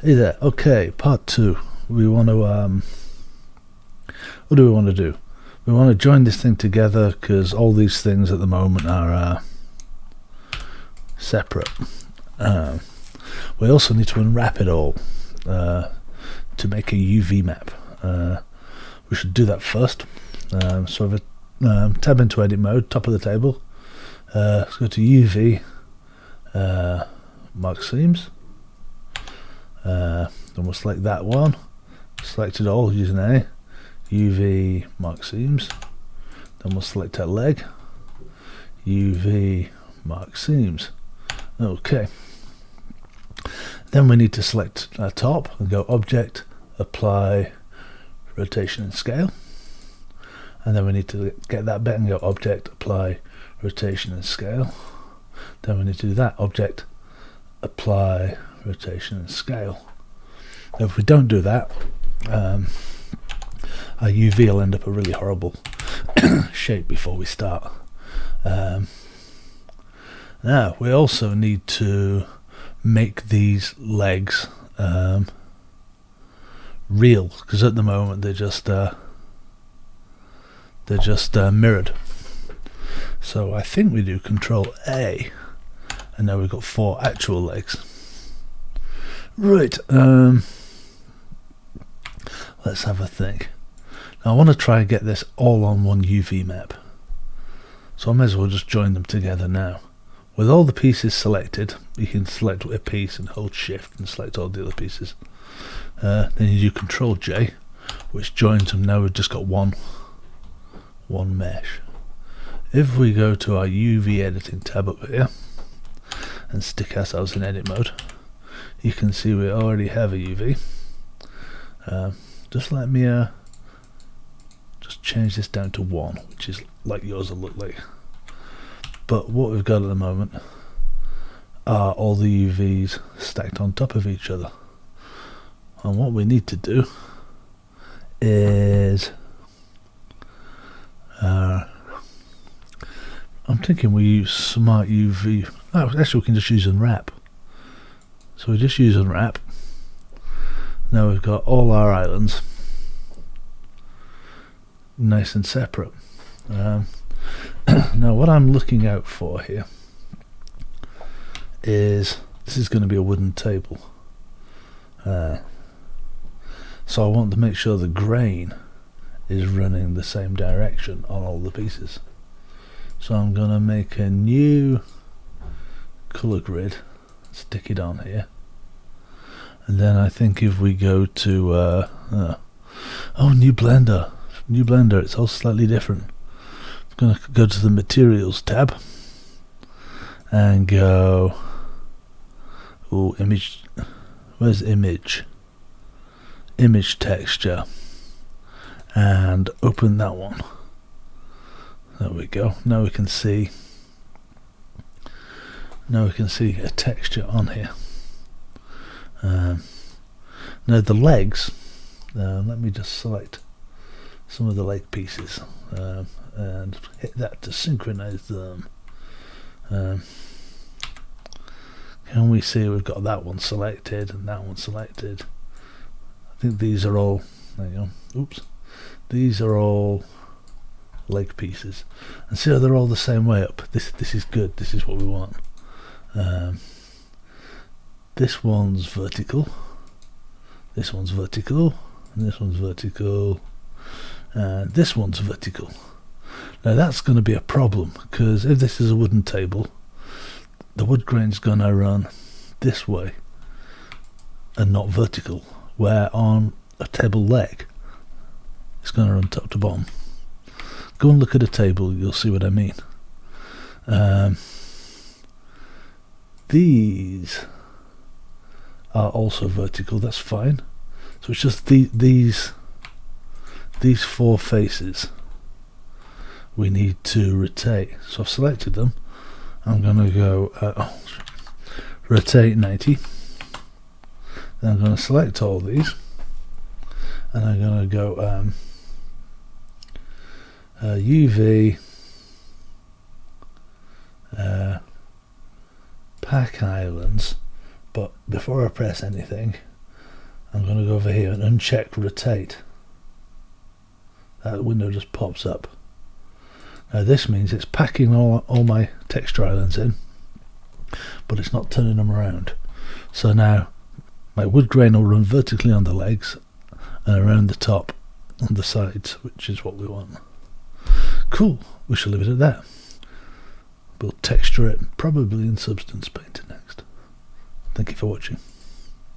Hey there. Okay, part two. We want to what do we want to do? We want to join this thing together because all these things at the moment are separate. We also need to unwrap it all to make a UV map. We should do that first. So if tab into edit mode, top of the table. Let's go to UV, mark seams. Then we'll select that one, select it all using A, UV mark seams. Then we'll select our leg, UV mark seams. Okay. Then we need to select our top and go Object, Apply, Rotation and Scale. And then we need to get that bit and go Object, Apply, Rotation and Scale. Then we need to do that, Object, Apply, Rotation and Scale. Now if we don't do that, our UV will end up a really horrible shape before we start. Now we also need to make these legs real, because at the moment they're just mirrored. So I think we do Control A, and now we've got 4 actual legs. Right, let's have a think. Now I want to try and get this all on one UV map, so I may as well just join them together now. With all the pieces selected, you can select a piece and hold shift and select all the other pieces. Then you do Control J, which joins them. Now we've just got one mesh. If we go to our UV editing tab up here and stick ourselves in edit mode, you can see we already have a UV. Just let me just change this down to 1, which is like yours will look like. But what we've got at the moment are all the UVs stacked on top of each other. And what we need to do is I'm thinking we use Smart UV. Oh, actually we can just use unwrap. So we just use unwrap. Now we've got all our islands nice and separate. Now what I'm looking out for here is this is going to be a wooden table. So I want to make sure the grain is running the same direction on all the pieces. So I'm going to make a new color grid, stick it on here, and then I think if we go to new blender, it's all slightly different. I'm going to go to the materials tab and go image, where's image texture, and open that one. There we go. Now we can see a texture on here. Now the legs, let me just select some of the leg pieces and hit that to synchronize them. Can we see we've got that one selected and that one selected? I think these are all, there you go, oops, these are all leg pieces, and see how they're all the same way up. This is good, this is what we want. This one's vertical, this one's vertical, and this one's vertical, and this one's vertical. Now that's going to be a problem, because if this is a wooden table, the wood grain's going to run this way and not vertical, where on a table leg it's going to run top to bottom. Go and look at a table, you'll see what I mean. These are also vertical, that's fine. So it's just these 4 faces we need to rotate. So I've selected them. I'm going to go rotate 90. Then I'm going to select all these, and I'm going to go UV pack islands, but before I press anything I'm going to go over here and uncheck rotate. That window just pops up. Now this means it's packing all my texture islands in, but it's not turning them around. So now my wood grain will run vertically on the legs and around the top and the sides, which is what we want. Cool, we shall leave it at that. We'll texture it probably in Substance Painter next. Thank you for watching.